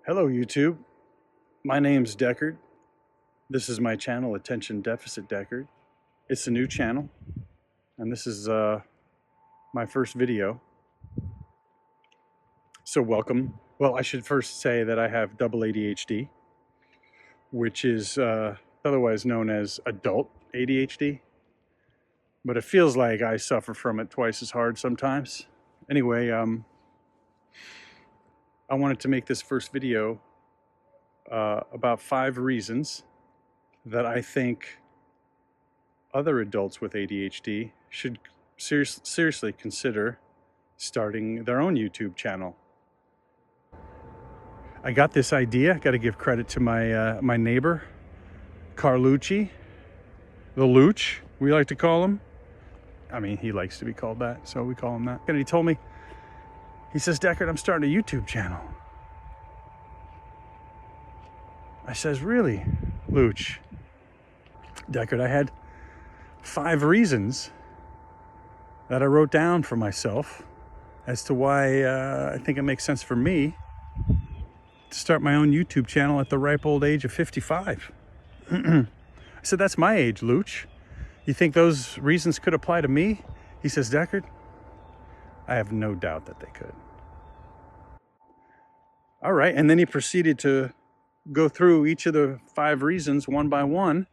Hello YouTube, my name's Deckard. This is my channel, Attention Deficit Deckard. It's a new channel, and this is my first video. So welcome. Well, I should first say that I have double ADHD, which is otherwise known as adult ADHD. But it feels like I suffer from it twice as hard sometimes. Anyway, I wanted to make this first video about 5 reasons that I think other adults with ADHD should seriously consider starting their own YouTube channel. I got this idea, got to give credit to my neighbor, Carlucci, the Looch, we like to call him. I mean, he likes to be called that, so we call him that. And he told me, he says, Deckard, I'm starting a YouTube channel. I says, really, Looch? Deckard, I had 5 reasons that I wrote down for myself as to why I think it makes sense for me to start my own YouTube channel at the ripe old age of 55. I said, that's my age, Looch. You think those reasons could apply to me? He says, Deckard, I have no doubt that they could. All right, and then he proceeded to go through each of the 5 reasons one by one.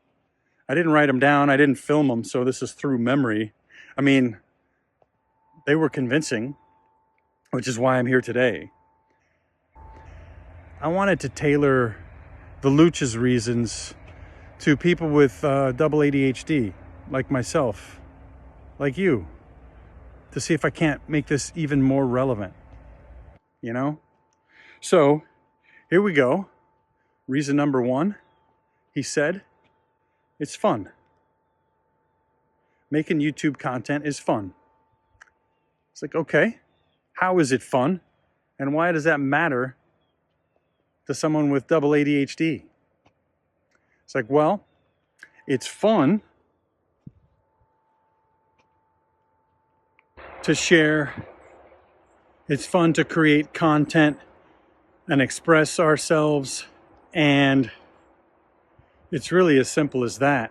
I didn't write them down, I didn't film them, so this is through memory. I mean, they were convincing, which is why I'm here today. I wanted to tailor the Looch's reasons to people with double ADHD, like myself, like you, to see if I can't make this even more relevant, you know? So, here we go. Reason number 1, he said, it's fun. Making YouTube content is fun. It's like, okay, how is it fun? And why does that matter to someone with double ADHD? It's like, well, it's fun to share. It's fun to create content and express ourselves. And it's really as simple as that.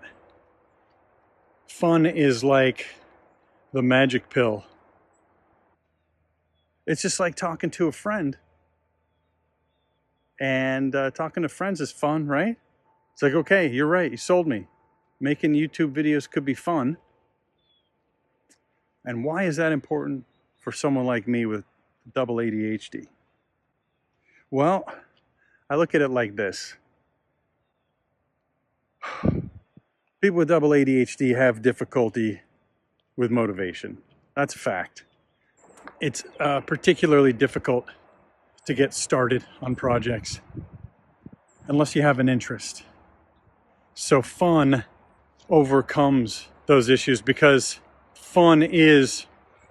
Fun is like the magic pill. It's just like talking to a friend. And talking to friends is fun, right? It's like, okay, you're right, you sold me. Making YouTube videos could be fun. And why is that important for someone like me with double ADHD? Well, I look at it like this. People with double ADHD have difficulty with motivation. That's a fact. It's particularly difficult to get started on projects unless you have an interest. So fun overcomes those issues because fun is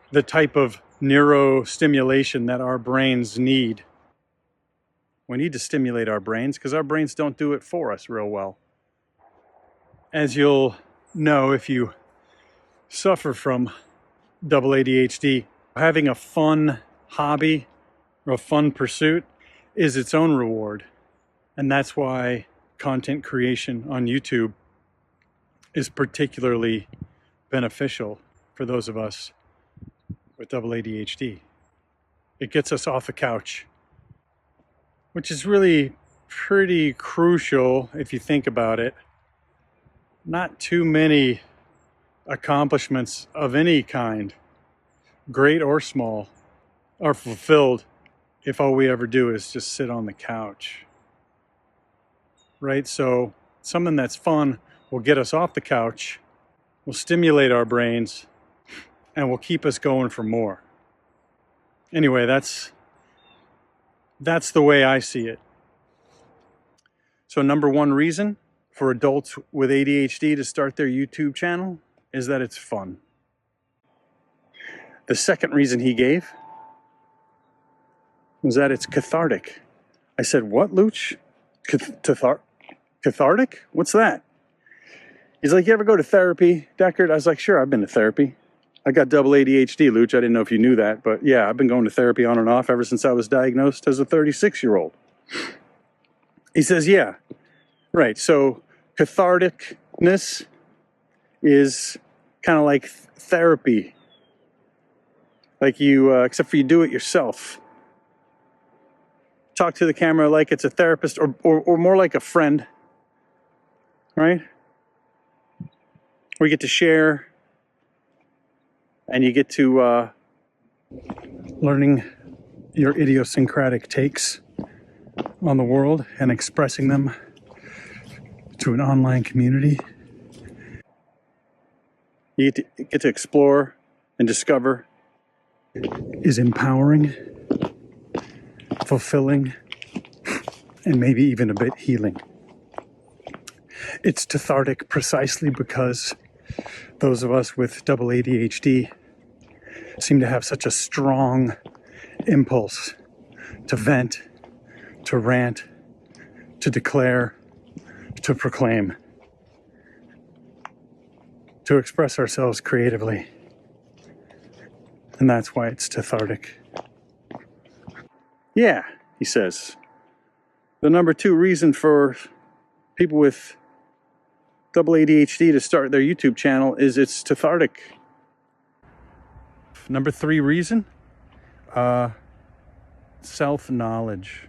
the type of neurostimulation that our brains need. We need to stimulate our brains because our brains don't do it for us real well. As you'll know if you suffer from double ADHD, having a fun hobby or a fun pursuit is its own reward. And that's why content creation on YouTube is particularly beneficial for those of us with double ADHD. It gets us off the couch, which is really pretty crucial if you think about it. Not too many accomplishments of any kind, great or small, are fulfilled if all we ever do is just sit on the couch. Right? So something that's fun will get us off the couch, will stimulate our brains, and will keep us going for more. Anyway, that's the way I see it. So number 1 reason for adults with ADHD to start their YouTube channel is that it's fun. The second reason he gave was that it's cathartic. I said, what, Looch? Cathartic? What's that? He's like, you ever go to therapy, Deckard? I was like, sure, I've been to therapy. I got double ADHD, Looch. I didn't know if you knew that, but yeah, I've been going to therapy on and off ever since I was diagnosed as a 36-year-old. He says, yeah, right. So catharticness is kind of like therapy. Like you, except for you do it yourself. Talk to the camera like it's a therapist or more like a friend, right? We get to share and you get to learning your idiosyncratic takes on the world and expressing them to an online community. You get to explore and discover is empowering, fulfilling, and maybe even a bit healing. It's cathartic precisely because those of us with double ADHD seem to have such a strong impulse to vent, to rant, to declare, to proclaim, to express ourselves creatively. And that's why it's cathartic. Yeah, he says. The number 2 reason for people with double ADHD to start their YouTube channel is it's cathartic. Number 3 reason, self-knowledge.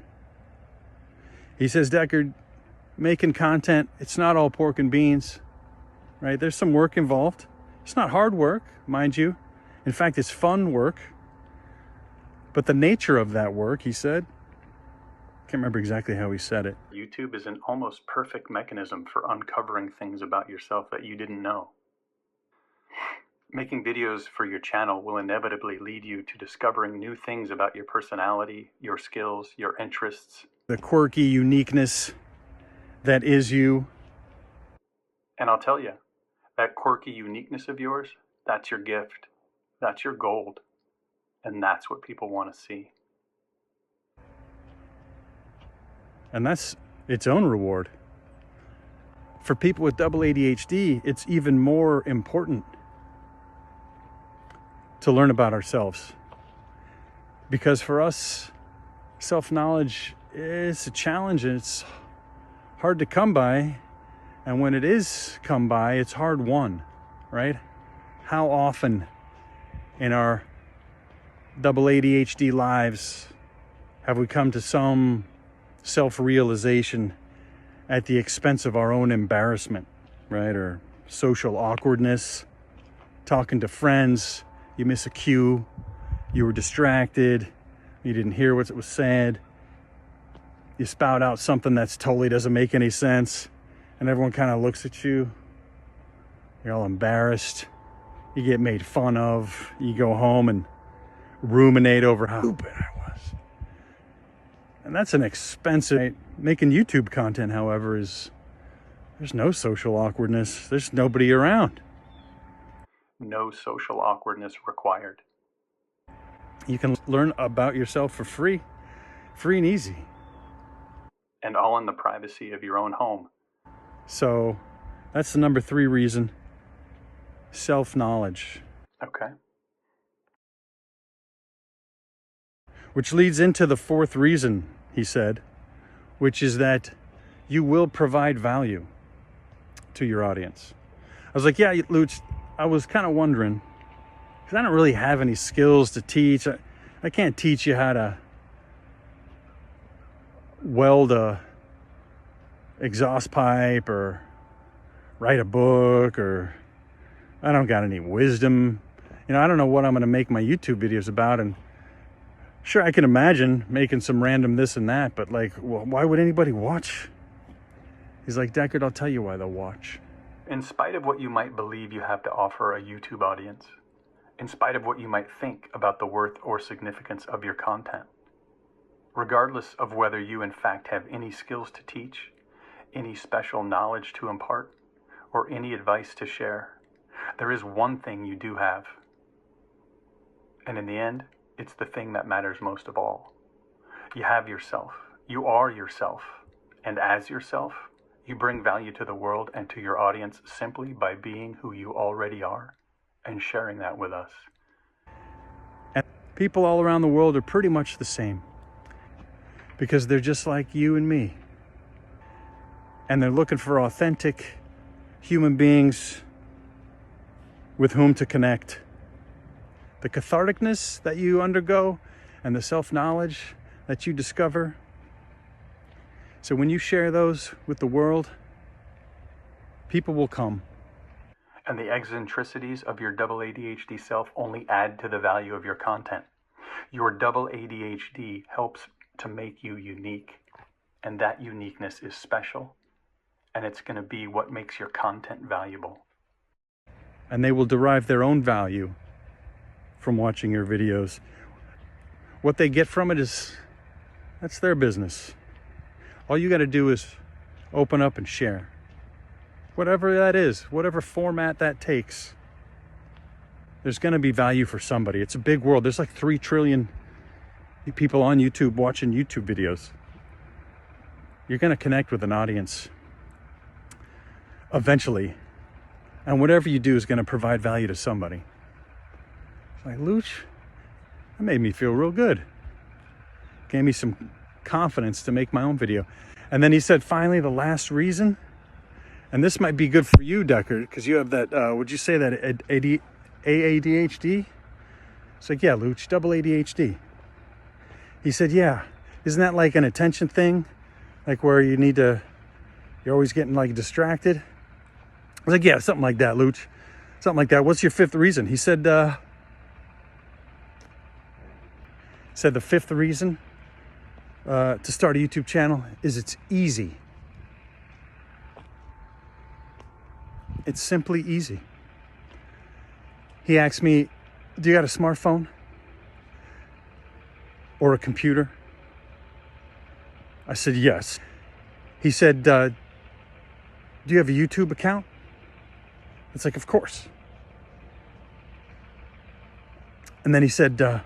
He says, Deckard, making content, it's not all pork and beans, right? There's some work involved. It's not hard work, mind you. In fact, it's fun work. But the nature of that work, he said, I can't remember exactly how he said it. YouTube is an almost perfect mechanism for uncovering things about yourself that you didn't know. Making videos for your channel will inevitably lead you to discovering new things about your personality, your skills, your interests. The quirky uniqueness that is you. And I'll tell you, that quirky uniqueness of yours, that's your gift. That's your gold. And that's what people want to see. And that's its own reward. For people with double ADHD, it's even more important to learn about ourselves. Because for us, self-knowledge is a challenge and it's hard to come by. And when it is come by, it's hard won, right? How often in our double ADHD lives have we come to some self-realization at the expense of our own embarrassment, right? Or social awkwardness, talking to friends, you miss a cue, you were distracted, you didn't hear what was said, you spout out something that totally doesn't make any sense, and everyone kind of looks at you, you're all embarrassed, you get made fun of, you go home and ruminate over how stupid I was. And that's an expensive. Making YouTube content, however, there's no social awkwardness. There's nobody around. No social awkwardness required. You can learn about yourself for free and easy. And all in the privacy of your own home. So that's the number 3 reason. Self-knowledge. Okay. Which leads into the 4th reason, he said, which is that you will provide value to your audience. I was like, yeah, Luch, I was kind of wondering, because I don't really have any skills to teach. I can't teach you how to weld a exhaust pipe or write a book, or I don't got any wisdom. You know, I don't know what I'm going to make my YouTube videos about, and sure, I can imagine making some random this and that, but like, well, why would anybody watch? He's like, Deckard, I'll tell you why they'll watch. In spite of what you might believe you have to offer a YouTube audience, in spite of what you might think about the worth or significance of your content, regardless of whether you in fact have any skills to teach, any special knowledge to impart, or any advice to share, there is one thing you do have. And in the end, it's the thing that matters most of all. You have yourself. You are yourself. And as yourself, you bring value to the world and to your audience simply by being who you already are and sharing that with us. And people all around the world are pretty much the same because they're just like you and me. and they're looking for authentic human beings with whom to connect. The catharticness that you undergo and the self-knowledge that you discover. So when you share those with the world, people will come. And the eccentricities of your double ADHD self only add to the value of your content. Your double ADHD helps to make you unique, and that uniqueness is special, and it's going to be what makes your content valuable. And they will derive their own value from watching your videos. What they get from it that's their business. All you got to do is open up and share. Whatever that is, whatever format that takes, there's going to be value for somebody. It's a big world. There's like 3 trillion people on YouTube watching YouTube videos. You're going to connect with an audience eventually. And whatever you do is going to provide value to somebody. It's like, Luch, that made me feel real good. Gave me some confidence to make my own video. And then he said, finally, the last reason, and this might be good for you, Deckard, because you have that, would you say that AA-DHD? It's like, yeah, Luch, double ADHD. He said, yeah, isn't that like an attention thing? Like where you're always getting like distracted? I was like, yeah, something like that, Luch. Something like that. What's your 5th reason? He said, the 5th reason to start a YouTube channel is it's easy. It's simply easy. He asked me, do you got a smartphone or a computer? I said, yes. He said, do you have a YouTube account? It's like, of course. And then he said, do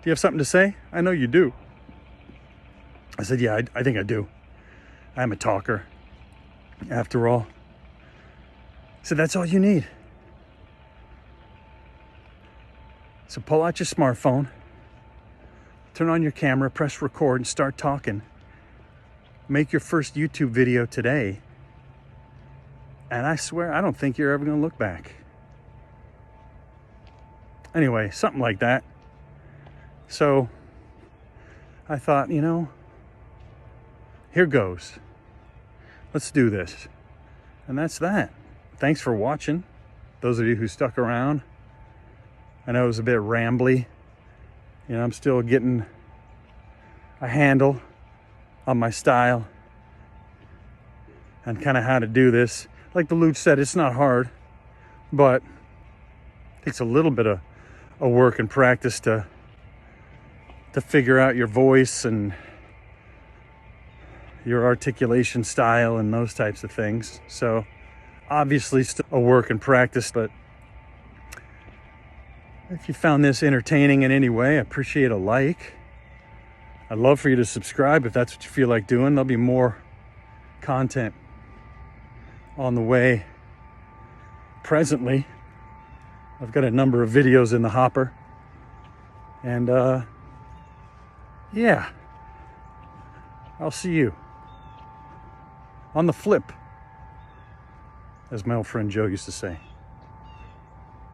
you have something to say? I know you do. I said, yeah, I think I do. I'm a talker, after all. He said, that's all you need. So pull out your smartphone, turn on your camera, press record, and start talking. Make your first YouTube video today. And I swear, I don't think you're ever going to look back. Anyway, something like that. So I thought, here goes. Let's do this. And that's that. Thanks for watching. Those of you who stuck around. I know it was a bit rambly. I'm still getting a handle on my style and kind of how to do this. Like the Luch said, it's not hard, but it takes a little bit of work and practice to figure out your voice and your articulation style and those types of things. So obviously still a work in practice, but if you found this entertaining in any way, I appreciate a like. I'd love for you to subscribe if that's what you feel like doing. There'll be more content on the way. Presently, I've got a number of videos in the hopper. And yeah, I'll see you on the flip, as my old friend Joe used to say.